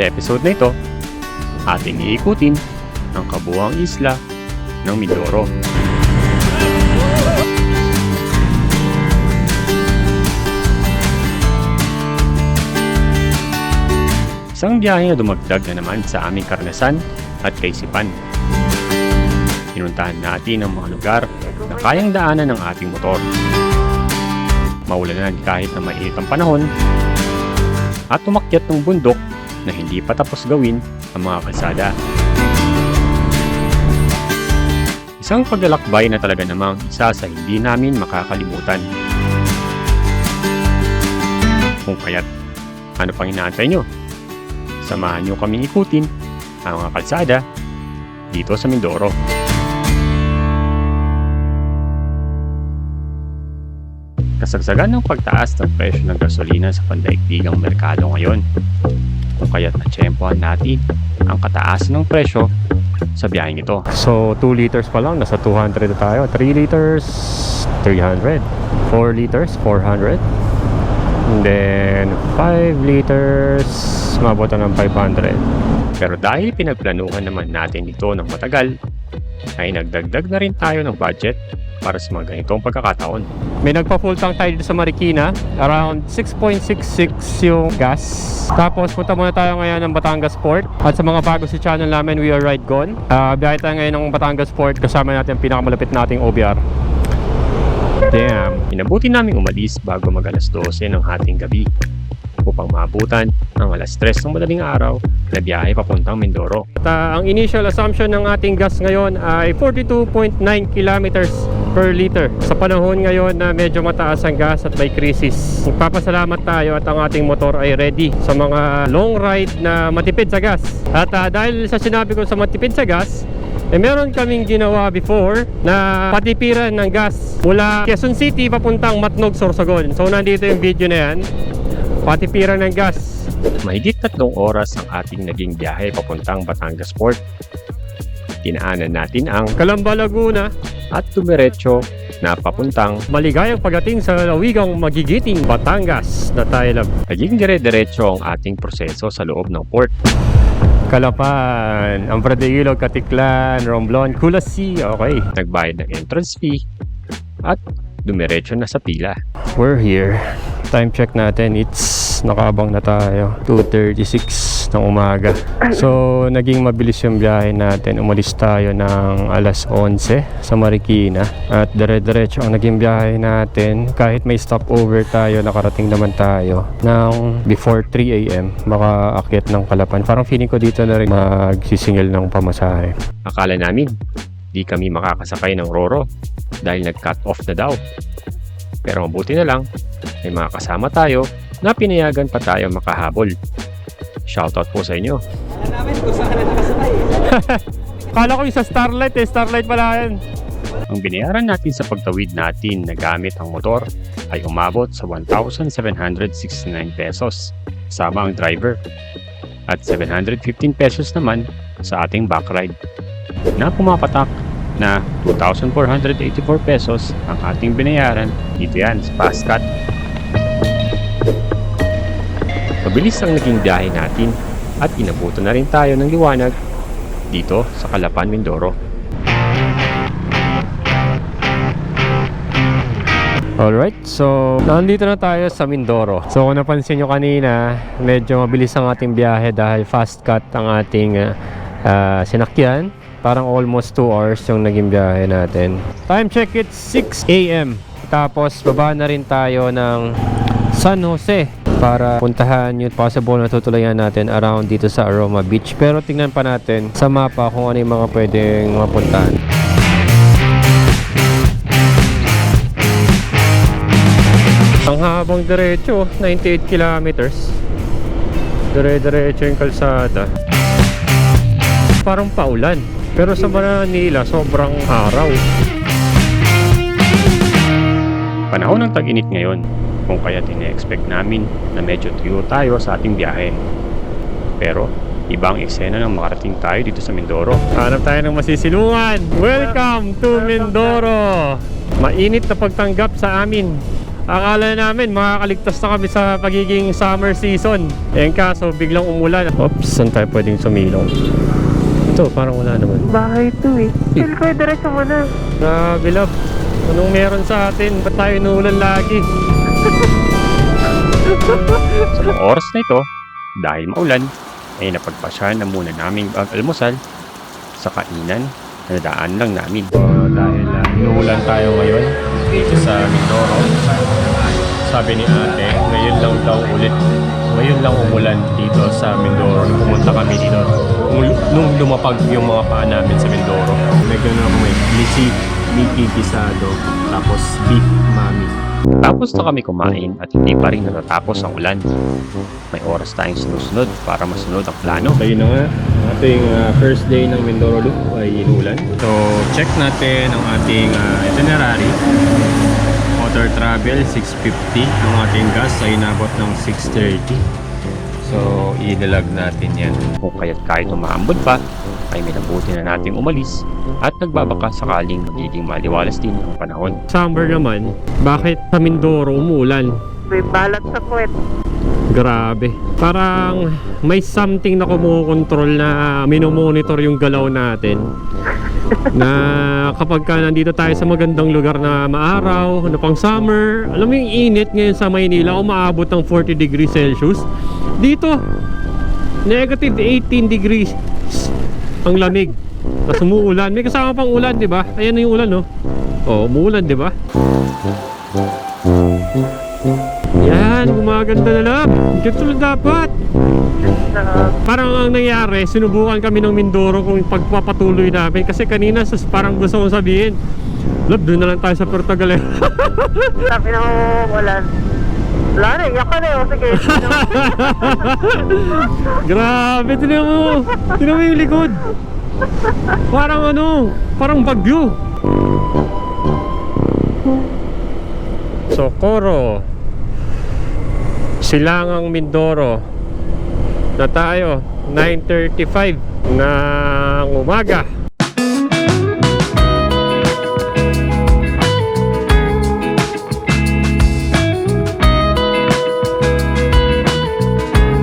Sa episode na ito, ating iikutin ang kabuuang isla ng Mindoro. Isang biyahe na dumagdag na naman sa aming karanasan at kaisipan. Pinuntahan natin ang mga lugar na kayang daanan ng ating motor. Maulanan kahit na mainit ang panahon at umakyat ng bundok na hindi pa tapos gawin ang mga kalsada. Isang paglalakbay na talaga namang isa sa hindi namin makakalimutan. Kung kaya't, ano pang inaantay nyo? Samahan nyo kaming ikutin ang mga kalsada dito sa Mindoro. Kasagsagan ng pagtaas ng presyo ng gasolina sa pandaigdigang merkado ngayon. Kung kaya't natsyempohan natin ang kataasan ng presyo sa biyaheng ito. So 2 liters pa lang, nasa 200 na tayo. 3 liters, 300. 4 liters, 400. And then 5 liters, mabota ng 500. Pero dahil pinagplanuhan naman natin ito ng matagal, ay nagdagdag na rin tayo ng budget para sa mga ganitong pagkakataon. May nagpa-full tank tayo dito sa Marikina, around 6.66 yung gas. Tapos punta muna tayo ngayon ng Batangas Port. At sa mga bago sa channel namin, we are right gone. Biyahe tayo ngayon ng Batangas Port, kasama natin ang pinakamalapit nating OBR. Damn! Inabuti namin umalis bago mag alas 12 ng hating gabi upang maabutan ang alas 3 ng madaling araw na biyahe papuntang Mindoro. At ang initial assumption ng ating gas ngayon ay 42.9 kilometers per liter. Sa panahon ngayon na medyo mataas ang gas at may krisis, magpapasalamat tayo at ang ating motor ay ready sa mga long ride na matipid sa gas. At dahil sa sinabi ko sa matipid sa gas, meron kaming ginawa before na patipiran ng gas mula Quezon City papuntang Matnog, Sorsogon. So nandito yung video na yan, patipiran ng gas. Mahigit 3 oras ang ating naging biyahe papuntang Batangas Port. Tinaanan natin ang Calamba, Laguna at dumiretso na papuntang maligayang pagdating sa lawigang magigiting Batangas na tayo. Naging dire-diretso ang ating proseso sa loob ng port. Calapan, Amprade Ilog, Katiklan, Romblon, Kulasi. Okay, nagbayad ng entrance fee at dumiretso na sa pila. We're here. Time check natin, it's nakaabang na tayo, 2:36 ng umaga. So naging mabilis yung biyahe natin. Umalis tayo ng alas 11 sa Marikina at dire-diretso ang naging biyahe natin. Kahit may stopover tayo, nakarating naman tayo ng before 3 AM makaakyat ng Calapan. Parang feeling ko dito na rin magsisingil ng pamasahe. Akala namin di kami makakasakay ng Roro dahil nag-cut off na daw. Pero mabuti na lang, may mga kasama tayo na pinayagan pa tayo makahabol. Shoutout po sa inyo. Kala namin kung saan na nakasakay. Kala ko yung sa Starlight Starlight pala yan. Ang binayaran natin sa pagtawid natin na gamit ang motor ay umabot sa 1,769 pesos kasama ang driver at 715 pesos naman sa ating backride na pumapatak na 2,484 pesos ang ating binayaran dito yan sa Pascat. Mabilis ang naging biyahe natin at inabutan na rin tayo ng liwanag dito sa Calapan, Mindoro. Alright, so nandito na tayo sa Mindoro. So kung napansin nyo kanina, medyo mabilis ang ating biyahe dahil fast cut ang ating sinakyan. Parang almost 2 hours yung naging biyahe natin. Time check, it's 6 AM. Tapos baba na rin tayo ng San Jose para puntahan yung possible na tutulayan natin around dito sa Aroma Beach. Pero tingnan pa natin sa mapa kung ano yung mga pwedeng mapuntahan. Ang habang diretso, 98 kilometers. Dire-diretso yung kalsada. Parang paulan. Pero sa Manila, sobrang araw. Panahon ng tag-init ngayon, kung kaya ine-expect namin na medyo tuyo tayo sa ating biyahe. Pero ibang eksena nang makarating tayo dito sa Mindoro. Hanap tayo ng masisilungan. Welcome to Mindoro! Mainit na pagtanggap sa amin Akala namin makakaligtas na kami sa pagiging summer season. Eh kaso biglang umulan. Oops, saan tayo pwedeng sumilong? Ito, parang wala naman. Bahay ito eh. Feel ko, diretso mo na. Grabe love. Anong meron sa atin? Ba't tayo inuulan lagi? Sa mga oras na ito, dahil maulan, ay napagpasyahan na muna naming almusal sa kainan na nadaan lang namin. Dahil inuulan tayo ngayon dito sa Mindoro. Sabi ni ate, ngayon lang daw ulit. Ngayon lang umulan dito sa Mindoro. Pumunta kami dito nung lumapag yung mga paa namin sa Mindoro. Nagano ako may Mickey Pisado, tapos beef mami. Tapos na kami kumain at hindi pa rin natatapos ang ulan. May oras tayong sinusunod para masunod ang plano. So yun na nga, ating first day ng Mindoro Loop ay inulan. So check natin ang ating itinerary. Motor travel 650. Ang ating gas ay inabot ng 630. So idalag natin yan. Kung kaya't kahit umaambod pa, ay minabuti na natin umalis at nagbabaka sakaling magiging maliwalas din ang panahon. Summer naman, bakit sa Mindoro umulan? May balat sa puwet. Grabe. Parang may something na kumukontrol na minomonitor yung galaw natin. Na kapag ka nandito tayo sa magandang lugar na maaraw, na pang summer, alam mo yung init ngayon sa Maynila, umaabot ng 40 degrees Celsius. Dito, negative 18 degrees ang lamig. Tapos umuulan. May kasama pang ulan, di ba? Ayan na yung ulan, no? Oh, umuulan, di ba? Yan, gumaganda na lang. Dito lang dapat. Parang ang nangyari, sinubukan kami ng Mindoro kung pagpapatuloy namin. Kasi kanina, parang gusto kong sabihin, love, doon na lang tayo sa Puerto Galera. Sabi na ulan. Wala na, iyak ka na yun. Sige. Grabe, tinan mo. Tinan mo yung likod. Parang ano, parang bagyo. Socorro. Silangang Mindoro. Na tayo, 9:35 ng umaga.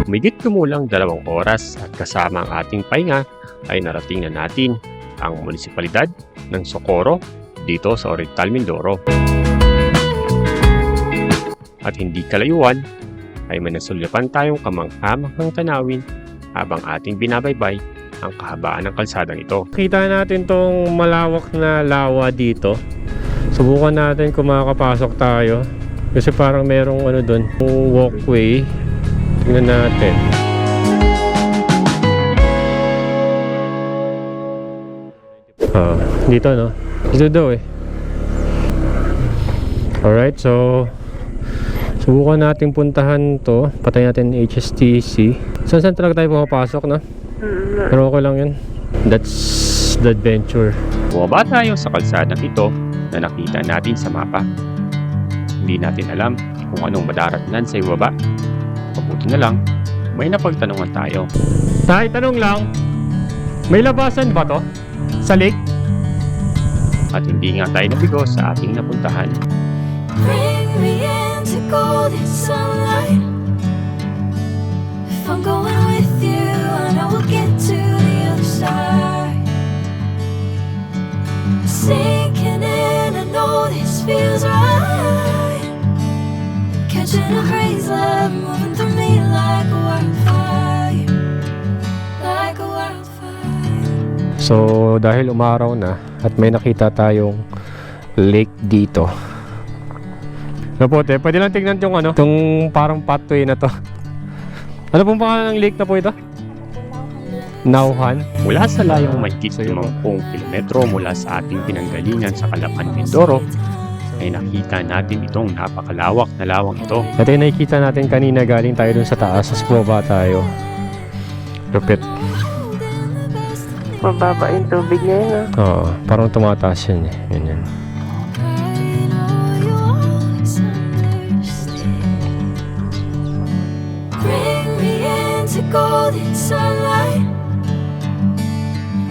Humigit kumulang 2 oras at kasama ang ating pahinga ay narating na natin ang munisipalidad ng Socorro dito sa Oriental Mindoro. At hindi kalayuan ay may nasulyapan tayong kamanghamanghang tanawin habang ating binabaybay ang kahabaan ng kalsadang ito. Kita natin tong malawak na lawa dito. Subukan natin kung makakapasok tayo kasi parang merong ano doon, walkway. Tingnan natin. Dito no? Dito daw eh. Alright, so subukan natin puntahan to. Patay natin HSTC. Saan talaga tayo pumapasok no? Pero okay lang yun. That's the adventure. Bumaba tayo sa kalsadang ito na nakita natin sa mapa. Hindi natin alam kung anong madaratnan sa ibaba. Mabuti na lang, may napagtanungan tayo. Tay, tanong lang, may labasan ba to? Sa lake? At hindi nga tayo nabigo sa ating napuntahan. Bring me into golden sunlight. If I'm going with you, I know we'll get to the other side. Sinking in, I know this feels right. Catching a crazy love, moving through me like a wildfire. Like a wildfire. So, dahil umaraw na at may nakita tayong lake dito. Napote, pwede lang tignan yung ano, itong parang pathway na to. Ano pong pangalan ng lake na po ito? Nauhan. Mula sa layong mahigit 50 kilometro mula sa ating pinanggalingan sa Calapan, Mindoro, ay nakita natin itong napakalawak na lawang ito. At ay nakikita natin kanina galing tayo dun sa taas, sa baba tayo. Lupit. Mababa yung tubig niya yun ah. Oo, parang tumataas yun eh. Ganyan. I know you always understand. Bring me into golden sunlight.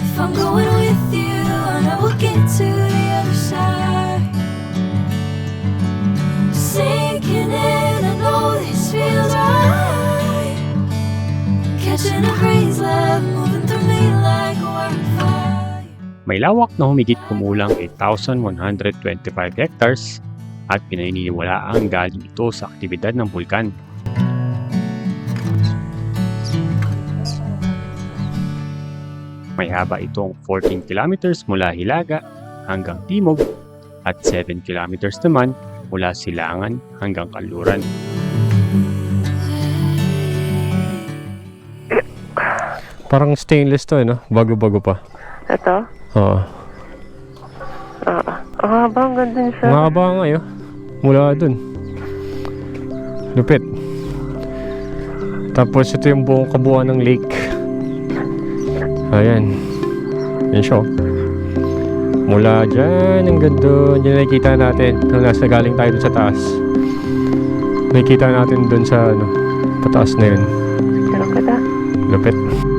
If I'm going with you, I know we'll get to the other side. Sing catching a breeze, love moving through me like wildfire. May lawak na humigit kumulang 8,125 hectares at pinaniniwalaang galing ito sa aktibidad ng bulkan. May haba itong 14 kilometers mula Hilaga hanggang Timog at 7 kilometers naman mula Silangan hanggang Kanluran. Parang stainless to, no? Bago-bago pa. Ito? Oo. Ang haba, ang ganda niya siya. Mahaba nga yun. Mula dun. Lupit. Tapos ito yung buong kabuuan ng lake. Ayan. Yan siya. Mula dyan hanggang dun. Yan nakikita natin. Nung nasa galing tayo dun sa taas. Nakikita natin dun sa pataas na yun. Sarap ka ta? Lupit.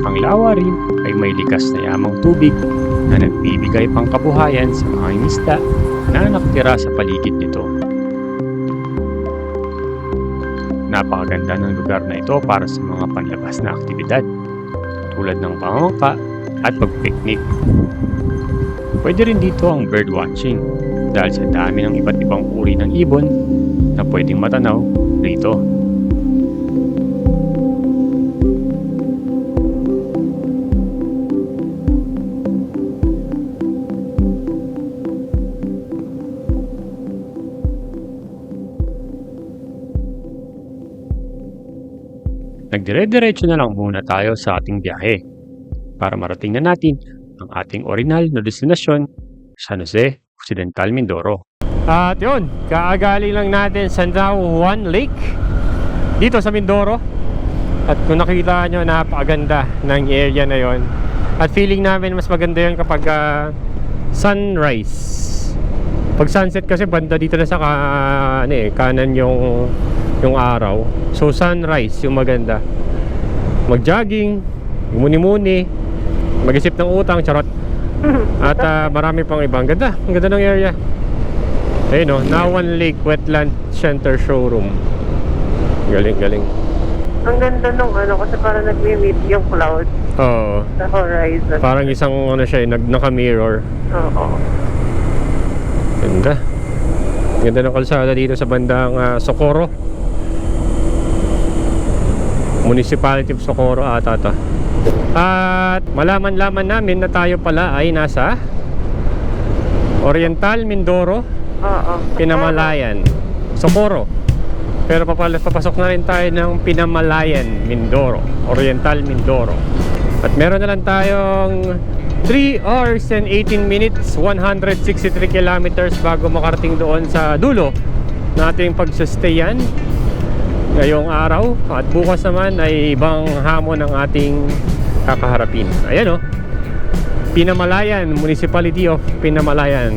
Ang lawa rin ay may likas na yamang tubig na nagbibigay pang kabuhayan sa mga isda na nakatira sa paligid nito. Napakaganda ng lugar na ito para sa mga panlabas na aktibidad tulad ng pangangka at pag-picnic. Pwede rin dito ang bird watching dahil sa dami ng iba't ibang uri ng ibon na pwedeng matanaw rito. Nagdire-diretso na lang muna tayo sa ating biyahe para marating na natin ang ating original na destinasyon, San Jose Occidental, Mindoro. At yun, kaagaling lang natin sa Juan Lake dito sa Mindoro. At kung nakita nyo, napakaganda ng area na yon. At feeling namin mas maganda yun kapag sunrise. Pag sunset kasi banda dito na sa kanan yung araw. So sunrise yung maganda. Mag-jogging, muni-muni, mag-isip ng utang, charot. At marami pang ibang ganda. Ang ganda ng area. Ayun, Nawan Lake Wetland Center Showroom. Galing. Ang ganda nung kasi parang nagmi-meet yung cloud Oo. sa horizon. Parang isang siya, naka-mirror. Oo. Ganda. Ganda ng kalsada dito sa bandang Socorro. Municipality of Socorro ata to. At malaman-laman namin na tayo pala ay nasa Oriental, Mindoro, Oo. Pinamalayan, Socorro. Pero papasok na rin tayo ng Pinamalayan, Mindoro, Oriental, Mindoro. At meron na lang tayong 3 hours and 18 minutes, 163 kilometers bago makarating doon sa dulo na ating pagsustayan ngayong araw. At bukas naman ay ibang hamon ng ating kakaharapin. Ayan Pinamalayan, Municipality of Pinamalayan,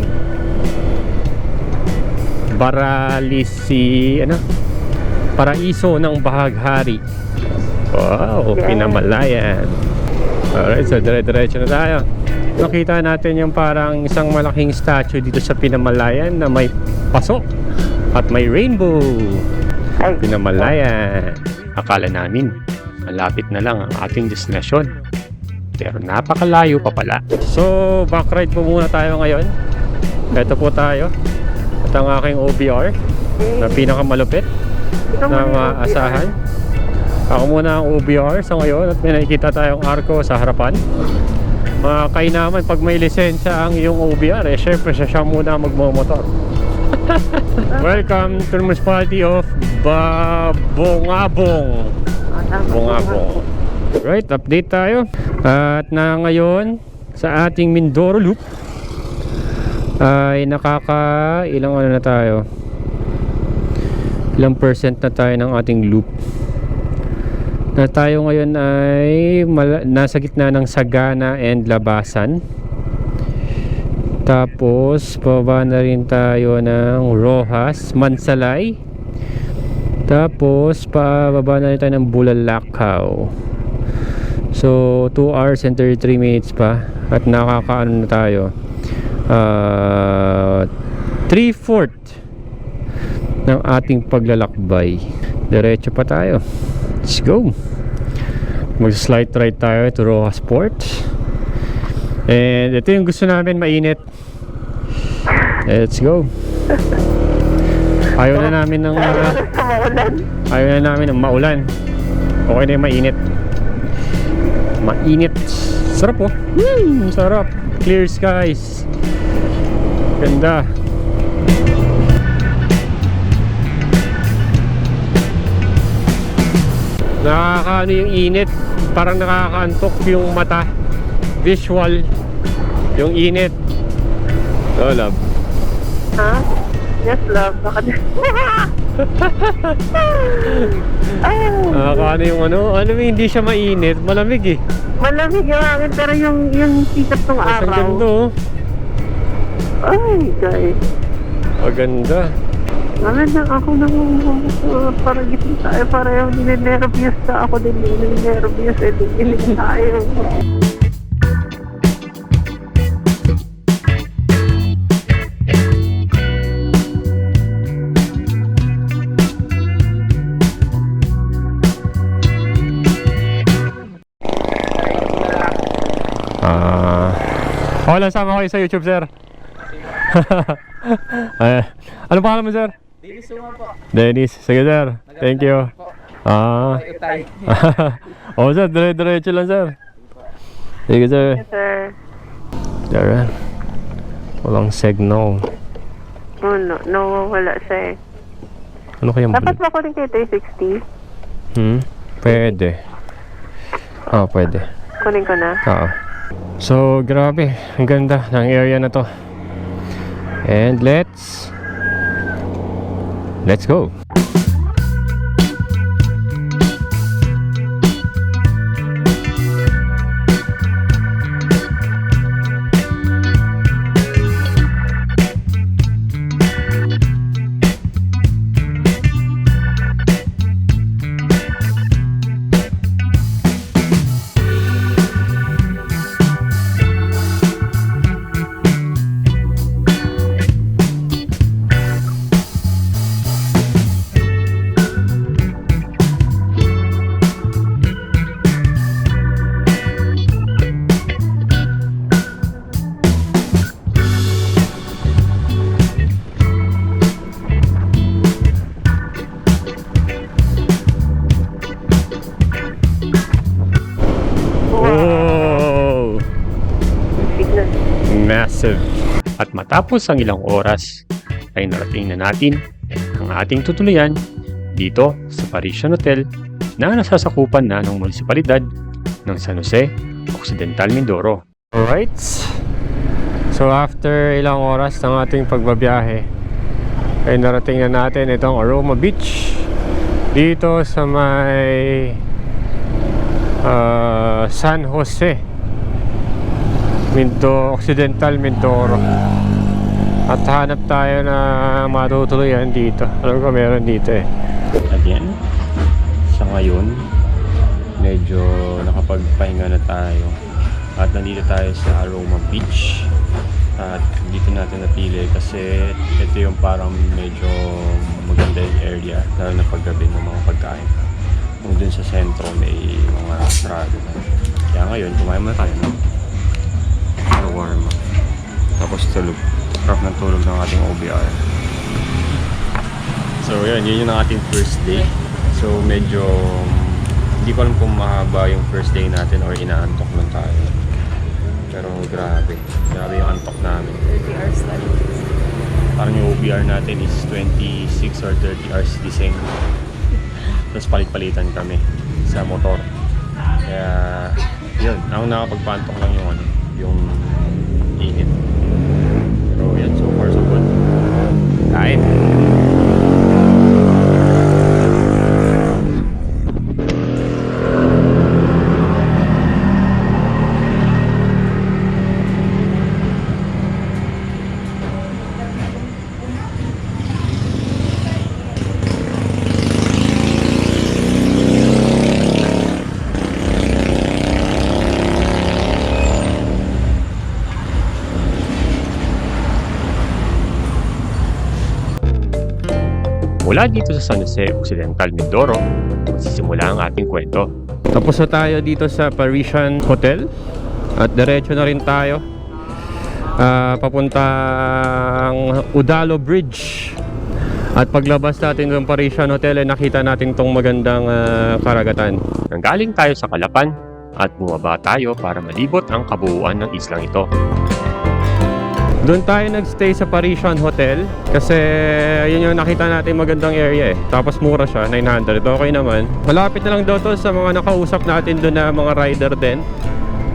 Baralisi, Paraiso ng Bahaghari. Wow, Yeah. Pinamalayan. Alright, so dire-diretso na tayo. Nakita natin yung parang isang malaking statue dito sa Pinamalayan na may paso at may rainbow. Ay, Pinamalayan. Akala namin malapit na lang ang ating destinasyon, pero napakalayo pa pala. So, backride po muna tayo ngayon. Ito po tayo. At ang aking OBR na pinakamalupit na maasahan. Ako muna ang OBR sa ngayon at may nakikita tayong arko sa harapan. Mga kainaman, pag may lisensya ang iyong OBR, syempre siya muna magmamotor. Welcome to the Municipality of Bungabong. Bungabong. Right, update tayo. At na ngayon sa ating Mindoro Loop ay ilang na tayo? Ilang percent na tayo ng ating loop? Na tayo ngayon ay nasa gitna ng Sagana and Labasan. Tapos pababa na rin tayo ng Rojas, Mansalay. Tapos pababa na rin tayo ng Bulalakaw. So 2 hours and 33 minutes pa. At nakakaano na tayo, 3/4 ng ating paglalakbay. Diretso pa tayo. Let's go. Mag-slight right tayo to Rojas Port. And ito yung gusto namin, mainit. Let's go. Ayaw na namin ng ayaw na namin ng maulan. Okay na yung mainit. Mainit. Sarap oh. Sarap. Clear skies. Ganda. Nakakaano yung init. Parang nakakaantok yung mata. Visual. Yung init. Oh, love. Ha? Yes, love. Baka Nakakaano yung ano hindi siya mainit. Malamig eh. malamig yung hangin, pero yung sikat ng Ang araw. ganda oh. Ay, guys. Maganda. Maganda ako nang parang gising tayo. Parang yung ninenervyos na ako din. Ninenervyos eh. Gising tayo. Wala, sama kayo sa YouTube, sir. Ano pangalan mo, sir? Dennis Suma po. Dennis. Sige, sir. Thank you. Tayo. Oo, sir. Dire-diretso lang, sir. Sige, sir. Yes, sir. There. Walang signal. Oh, no, wala siya eh. Ano kayang Dapat blue? ba ko rin kayo 360? Pwede. Pwede. Kunin ko na. Oo. So, grabe. Ang ganda ng area na to. And let's go. Wow! Signal. Massive. At matapos ang ilang oras ay narating na natin ang ating tutuluyan dito sa Parisian Hotel na nasasakupan na ng munisipalidad ng San Jose, Occidental Mindoro. Alright. So after ilang oras ng ating pagbabiyahe ay narating na natin itong Aroma Beach dito sa may San Jose, Occidental Mindoro. At hanap tayo na matutuluyan dito. Alam ko meron dito eh. Again, sa ngayon, medyo nakapagpahinga na tayo. At nandito tayo sa Aroma Beach. At dito natin napili kasi ito yung parang medyo maganda yung area. Lalo na paggabi ng mga pagkain. Kung dun sa sentro may mga sarado na. Kaya ngayon, kumain muna tayo ng shawarma. Tapos tulog. Sarap ng tulog ng ating OBR. So yun yung ating first day. So medyo hindi ko alam kung mahaba yung first day natin or inaantok lang tayo. Pero grabe yung antok namin. 30 hours lang. Parang yung OBR natin is 26 or 30 hours gising. Tapos palit-palitan kami sa motor. Kaya yun, ang nakapagpantok lang yung init. Pero yan, so far so good. Kain! Mula dito sa San Jose, Occidental Mindoro, magsisimula ang ating kwento. Tapos na tayo dito sa Parisian Hotel. At diretso na rin tayo papuntang Udalo Bridge. At paglabas natin ng Parisian Hotel ay nakita natin tong magandang karagatan. Nanggaling tayo sa Calapan at bumaba tayo para malibot ang kabuuan ng islang ito. Doon tayo nagstay sa Parisian Hotel kasi yun yung nakita natin magandang area eh. Tapos mura siya, 900. Okay naman. Malapit na lang daw to sa mga nakausap natin doon na mga rider din.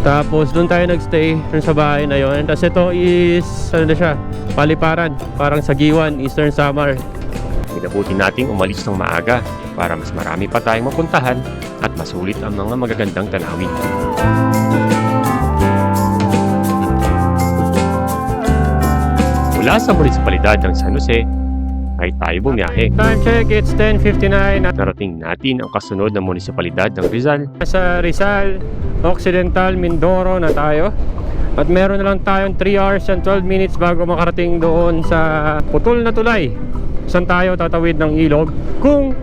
Tapos doon tayo nagstay dun sa bahay na yon. Tapos ito is, ano na siya, Paliparan. Parang Sagiwan, Eastern Samar. Minabuti nating umalis ng maaga para mas marami pa tayong mapuntahan at masulit ang mga magagandang tanawin. Mula sa munisipalidad ng San Jose ay tayo bumiyahe. Time check, it's 10:59. Narating natin ang kasunod na munisipalidad ng Rizal. Sa Rizal, Occidental, Mindoro na tayo. At meron na lang tayong 3 hours and 12 minutes bago makarating doon sa putol na tulay. Saan tayo tatawid ng ilog. Kung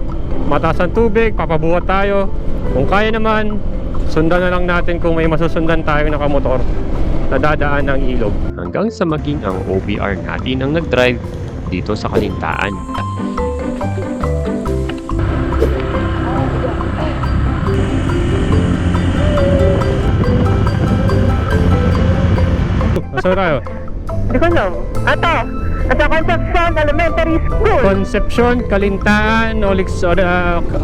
mataas ang tubig, papabuhat tayo. Kung kaya naman, sundan na lang natin kung may masusundan tayong nakamotor na dadaan ng ilog. Hanggang sa maging ang OBR natin ang nag-drive dito sa Kalintaan. Saan tayo? Hindi ko alam. Ito, sa Concepcion Elementary School. Concepcion, Kalintaan,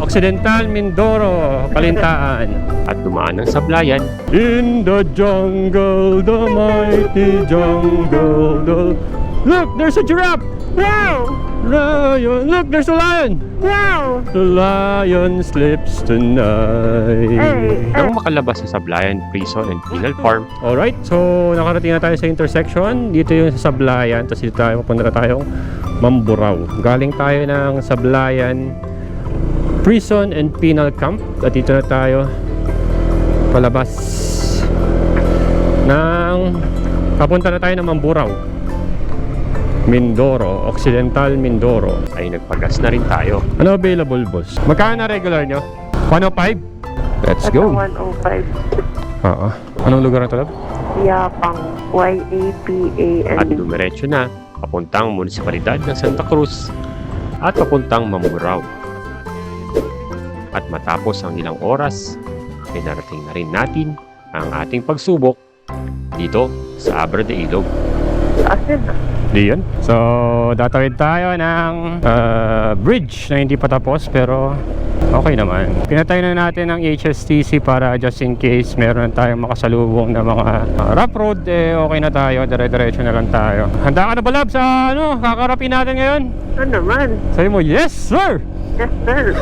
Occidental, Mindoro, Kalintaan. At dumaan ng sablayan. In the jungle, the mighty jungle. Look, there's a giraffe! Wow! Lion! Look, there's a lion! Wow! The lion sleeps tonight. Nang makalabas sa Sablayan Prison and Penal Farm, Alright, so nakarating na tayo sa intersection. Dito yung sa Sablayan. Tapos dito tayo, mapunta na tayong Mamburao. Galing tayo ng Sablayan Prison and Penal Camp. At dito na tayo palabas ng papunta na tayo ng Mamburao, Mindoro, Occidental Mindoro. ay nagpagas na rin tayo. Ano available, boss? Magkano na regular nyo? 105? Let's Ito, go. 105. Oo. Anong lugar na ito, love? Yapang. Y-A-P-A-N. At dumiretso na papuntang munisipalidad ng Santa Cruz at papuntang Mamburao. At matapos ang ilang oras, ay narating na rin natin ang ating pagsubok dito sa Abra de Ilog. Taas yun. Di yun. So, tatawid tayo ng bridge na hindi pa tapos pero okay naman. Pinatay na natin ang HSTC para just in case meron tayong makasalubong na mga rough road, eh okay na tayo. Dire-diretso na lang tayo. Handa ka na ba, love, sa kakarapin natin ngayon? Ano naman? Sabi mo, yes, sir! Yes, sir.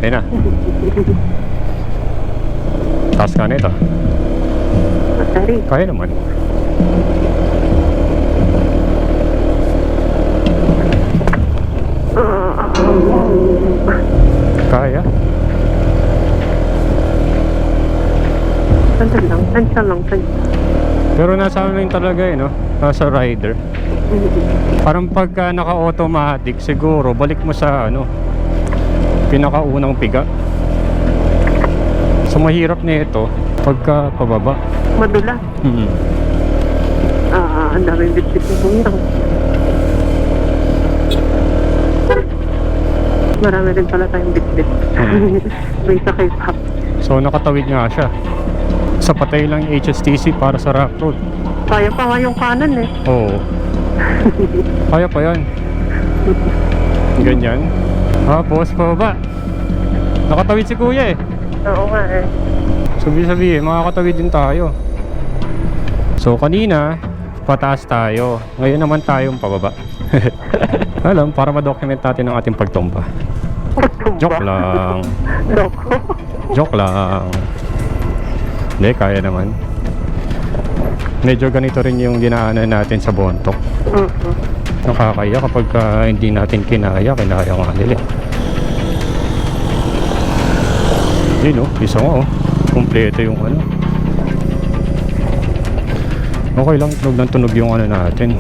Ayun na. Taas ka na ito. Masari. Kaya naman. Kaya. Sandal lang. Sandal lang. Pero nasa amin talaga no? Nasa rider. Parang pagka naka-automatic siguro balik mo sa pinakaunang piga. So mahirap na ito pagka pababa. Madula. Ang daming bitbit ng bundang. Marami rin pala tayong bitbit. May sakay pa. So nakatawid nga siya. Sa patay lang yung HSTC para sa rough road. Kaya pa nga yung kanan eh. Oo. Kaya pa yan. Ganyan. Tapos pababa. Nakatawid si kuya eh. Oo nga eh. Sabi-sabi makakatawid din tayo. So kanina pataas tayo. Ngayon naman tayong pababa. Alam, para ma-document natin ang ating pagtumba. Joke lang. Loko. Joke lang. Hindi, kaya naman. Medyo ganito rin yung dinaanan natin sa Bontok. Nakakaya kapag hindi natin kinaya nga nila. Yun isa nga kumpleto yung okay lang, tunog ng tunog yung natin.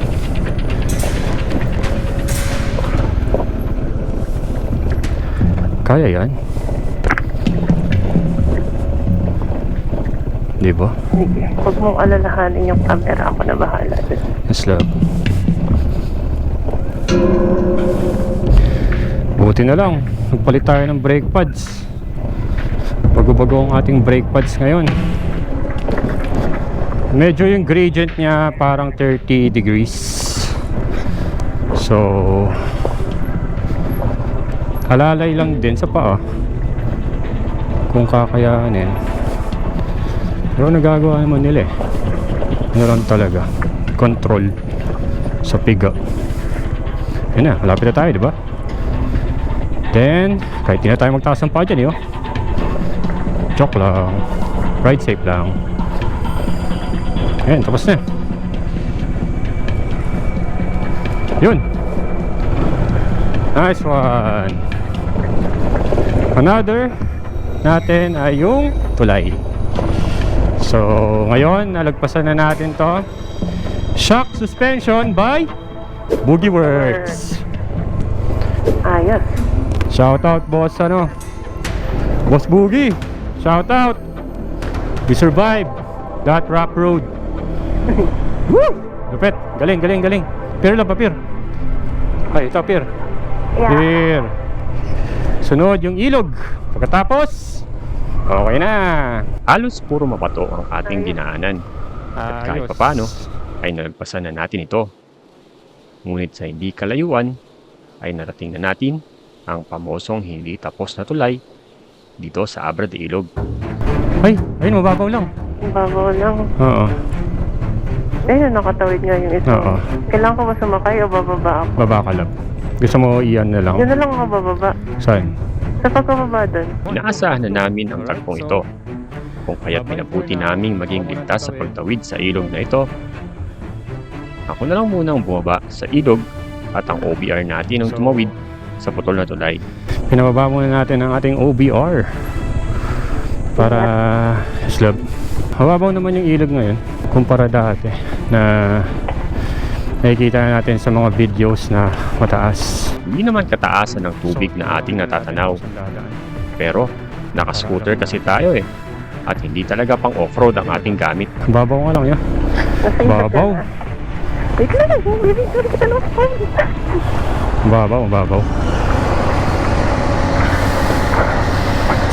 Kaya yan. Di ba? Sige, huwag mong alalahanin yung camera. Ako na bahala dun. Mas love. Buti na lang, nagpalit tayo ng brake pads. Bago-bago ang ating brake pads ngayon. Medyo yung gradient niya parang 30 degrees. So, halalay lang din sa paa kung kakayanin. Pero nagagawa naman nila eh. Ano lang talaga, control sa piga. Yun na, malapit na tayo, di ba? Then, kahit di na tayo magtaas ng paa dyan, joke lang. Ride safe lang. Ayan, tapos na. Yun. Nice one. Another natin ay yung tulay. So, ngayon, nalagpasan na natin to. Shock suspension by Boogie Works. Ayos. Shout out boss Boss Boogie. Shout out. We survived that rough road. Woo! Lupit. Galing. Pier lang pa, pier. Ay, ito, pier. Yeah. Pier. Sunod yung ilog. Pagkatapos, okay na. Halos puro mabato ang ating dinaanan. At kahit Ayos. papano ay nalagpasan na natin ito. Ngunit sa hindi kalayuan ay narating na natin ang pamosong hindi tapos na tulay dito sa Abra de Ilog. Ay, ayun, mababaw lang. Babaw lang. Oo. Ayun, nakatawid nga yung ito. Oo. Kailangan ko ba sumakay o bababa ako? Baba ka lang. Gusto mo iyan na lang? Yun na lang ako bababa. Saan? Sa pagkababa dun. Inaasahan na namin ang tagpong ito. Kung kaya't pinabuti naming maging ligtas sa pagtawid sa ilog na ito. Ako na lang munang bumaba sa ilog at ang OBR natin ang tumawid sa putol na tulay. Pinababa muna natin ang ating OBR para slab. Mababaw naman yung ilog ngayon kumpara dati na nakikita natin sa mga videos na mataas. Hindi naman kataasan ng tubig na ating natatanaw. Pero nakascooter kasi tayo eh. At hindi talaga pang off-road ang ating gamit. Babaw nga lang yan. Nasa Babaw. Wait lang, baby. Sorry kita ng phone. Babaw.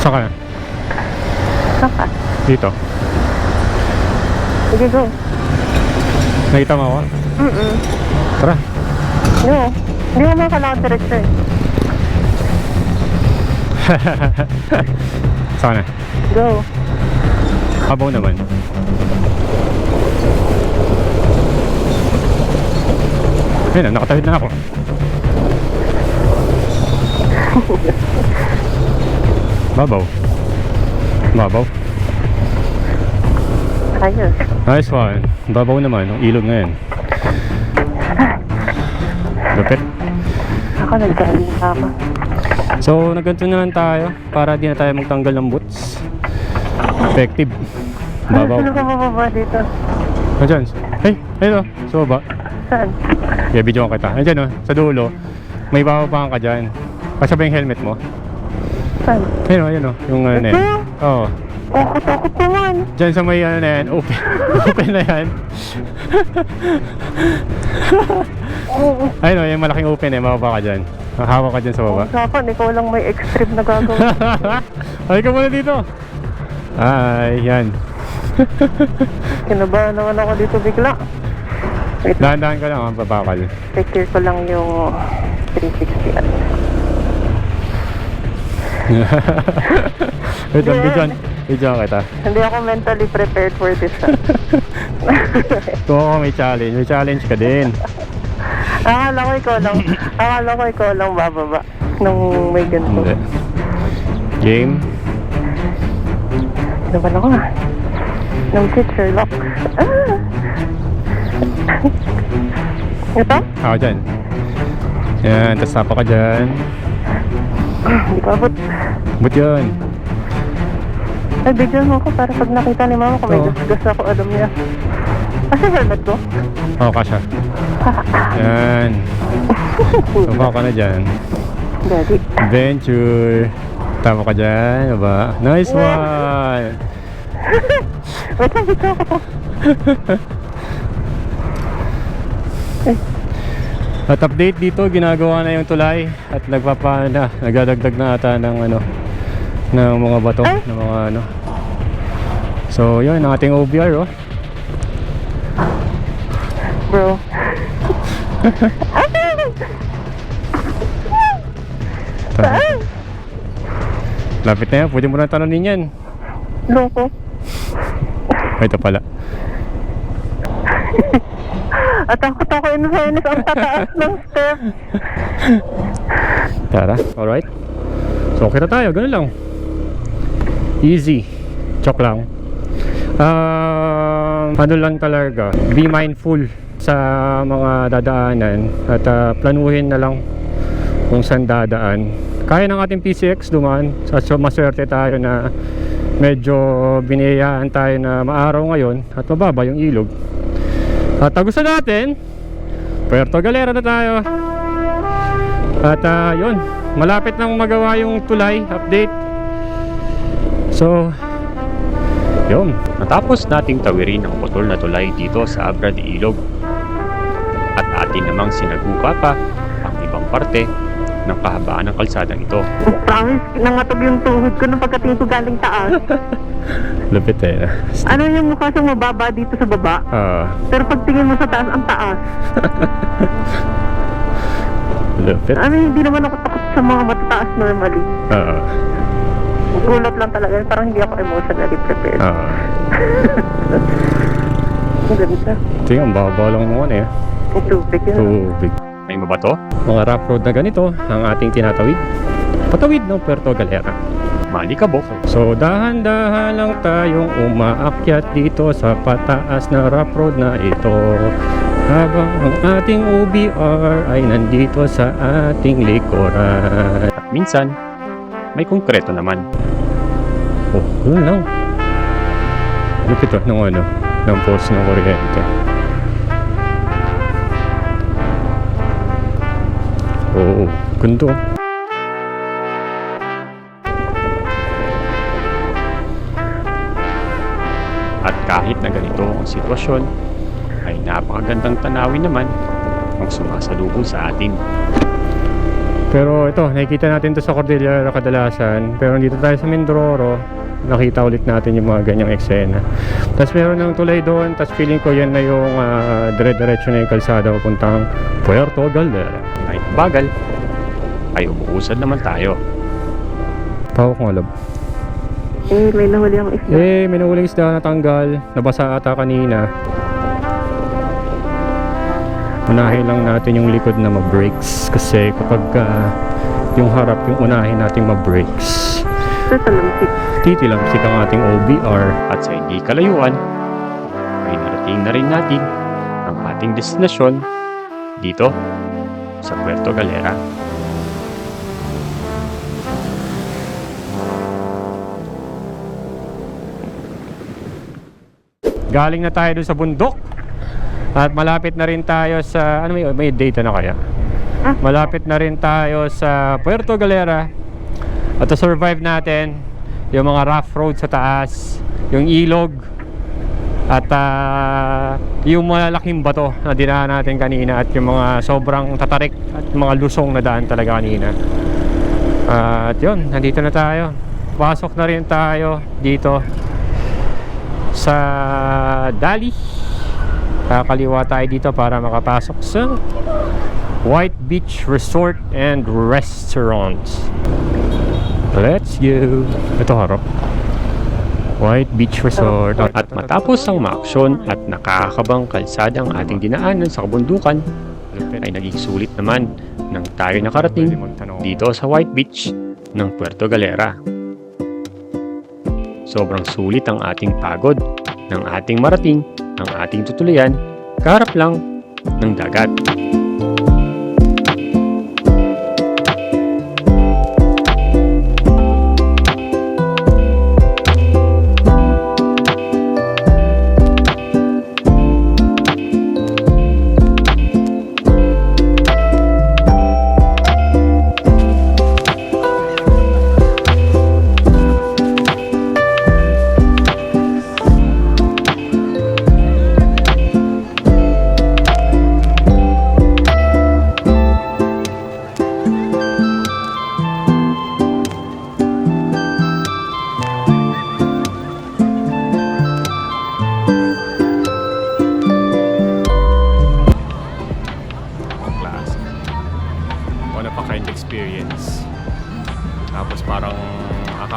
Saka na? Saka. Dito. Sige, go. Nakita mo ako? Tara. No. Hindi mo man kailangan diretso eh. Saka na? Go. Babaw naman. Ayun na, nakatawid na ako. Babaw. Ayos. Nice one. Babaw naman, ang ilog na yan. Lupit. Ako nagkaling pa ako. So, nagganto na lang tayo para di na tayo magtanggal ng boots. Effective. Babaw. Sino ka bababa dito? Andyan. Hey, ayun o. Sa baba. Saan? Yeah, video ko kita. Andyan o, sa dulo. May bababaan ka dyan. Kasabay yung helmet mo. Saan? Ayun o. Yung ano na yan. Oo. Takot naman. Dyan sa may ano na yan. Open. Open na yan. Ayun o, yung malaking open eh. Mababa ka dyan. Hawak ka dyan sa baba. Usapan, ikaw lang may extreme na gagawin. Ay ka muna dito. Ay, yan. Kinabahan naman ako dito bigla. Wait, Dahan-dahan ka lang, babakal. picture ko lang yung 360 at. Wait lang, video kita. Hindi ako mentally prepared for this. Kung ako may challenge ka din. Akala ko ikaw lang bababa nung may ganito. Hindi. Game. Naman ako ah. Nung teacher lock. Ito? Ako dyan. Yan, tas tapa ka dyan. Hindi ko abot. Ba't yun? Nag-video mo ako para pag nakita ni mama ko may Oo. gasgas ako, alam niya. Asa helmet ko? Oo, kasha. Yan. Tapa ka na dyan. Daddy. Adventure. Tama ka dyan, ba? Nice one! Wait lang, dito ako. At update dito, ginagawa na yung tulay at nagdadagdag na ata ng ng mga bato, ng mga So, yun ang ating OBR, oh. Bro. Lapit na yan, pwede mo na tananin yan. Loko. Ay, ito pala. At takot ako in fairness ang tataas ng step. Tara, alright. So, okay na tayo, ganun lang. Easy. Chok lang. Ano lang talaga, be mindful sa mga dadaanan at planuhin na lang kung saan dadaan. Kaya ng ating PCX dumaan, so maswerte tayo na medyo biniyayaan tayo na maaraw ngayon at mababa yung ilog. At gusto natin, Puerto Galera na tayo. At yun, malapit nang magawa yung tulay update. So, yun. Natapos nating tawirin ang putol na tulay dito sa Abra de Ilog. At atin namang sinagupa pa ang ibang parte ng kahabaan ng kalsadang ito. Promise, nangatog yung tuhod ko nung pagkatingin ko galing taas. Lupit eh. Ano yung mukha siyang mababa dito sa baba? Pero pagtingin mo sa taas, ang taas. Lupit. I mean, hindi naman ako takot sa mga matataas normally. Gulat lang talaga. Parang hindi ako emotionally prepared. Ang ganda. Tingnan, ang baba lang naman eh. Ang tubig yun. Tubig. May mabato? Mga rough road na ganito ang ating tinatawid. Patawid ng Puerto Galera. Malikabok. So dahan-dahan lang tayong umaakyat dito sa pataas na rough road na ito, habang ang ating OBR ay nandito sa ating likuran. At minsan, may konkreto naman. Oh, yun lang. Lupit ng post ng kuryente. Oo, gundo. At kahit na ganito ang sitwasyon, ay napakagandang tanawin naman ang sumasalubong sa atin. Pero ito, nakikita natin to sa Cordillera kadalasan. Pero dito tayo sa Mindoro, nakita ulit natin yung mga ganyang eksena. Tapos meron ng tulay doon, tapos feeling ko yan na yung dire-diretso na yung kalsada papuntang Puerto Galera. Kahit bagal, ay umuusad naman tayo. Pawak mo, love. May nahuli ang isla. May nahuling isda na tanggal. Nabasa ata kanina. Unahin lang natin yung likod na ma-brakes. Kasi kapag yung harap, yung unahin natin ma-brakes, titilamsik ang ating OBR. At sa hindi kalayuan, ay narating na rin natin ang ating destinasyon dito sa Puerto Galera. Galing na tayo dun sa bundok. At malapit na rin tayo sa may data na kaya. Malapit na rin tayo sa Puerto Galera. At to-survive natin yung mga rough road sa taas, yung ilog, at yung malalaking bato na dinaan natin kanina, at yung mga sobrang tatarik at yung mga lusong na daan talaga kanina. At yun, nandito na tayo. Pasok na rin tayo dito sa Dali. Kakaliwa tayo dito para makapasok sa White Beach Resort and Restaurants. Let's go. Ito harap, White Beach Resort. At matapos ang maaksyon at nakakabang kalsadang ating dinaanan sa kabundukan, ay naging sulit naman nang tayo nakarating dito sa White Beach ng Puerto Galera. Sobrang sulit ang ating pagod ng ating marating ang ating tutuluyan, kaharap lang ng dagat.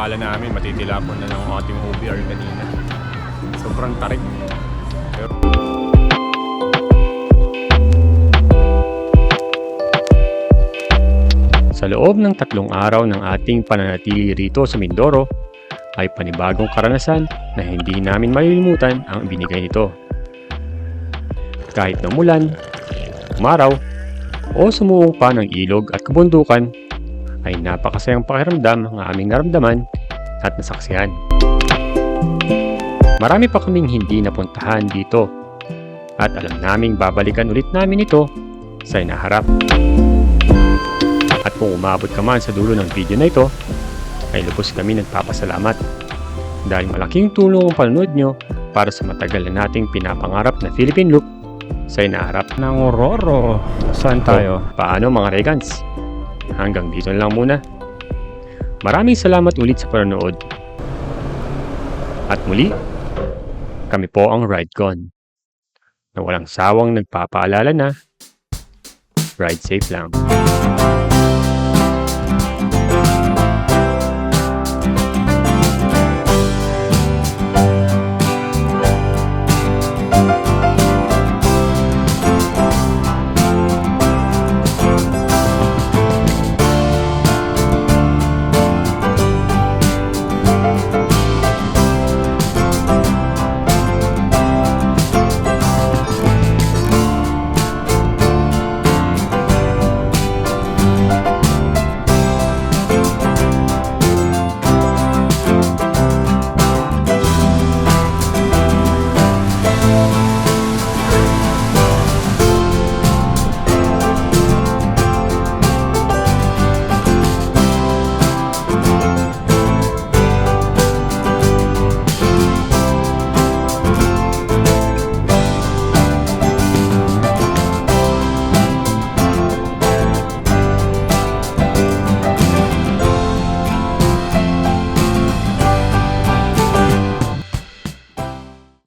akala namin matitilapon na lang ang ating OBR kanina. Sobrang tarik. Pero... Sa loob ng 3 araw ng ating pananatili rito sa Mindoro, ay panibagong karanasan na hindi namin malilimutan ang binigay nito. Kahit namulan, umaraw, o sumuong pa ng ilog at kabundukan, ay napakasayang pakiramdam ang aming naramdaman at nasaksihan. Marami pa kaming hindi napuntahan dito at alam naming babalikan ulit namin ito sa inaharap. At kung umabot ka man sa dulo ng video na ito, ay lubos kami nagpapasalamat dahil malaking tulong ang panonood nyo para sa matagal na nating pinapangarap na Philippine Loop sa inaharap. Nang Aurora. Saan tayo? Paano mga Regans? Hanggang dito na lang muna. Maraming salamat ulit sa panonood. At muli, kami po ang RideCon na walang sawang nagpapaalala na ride safe lang.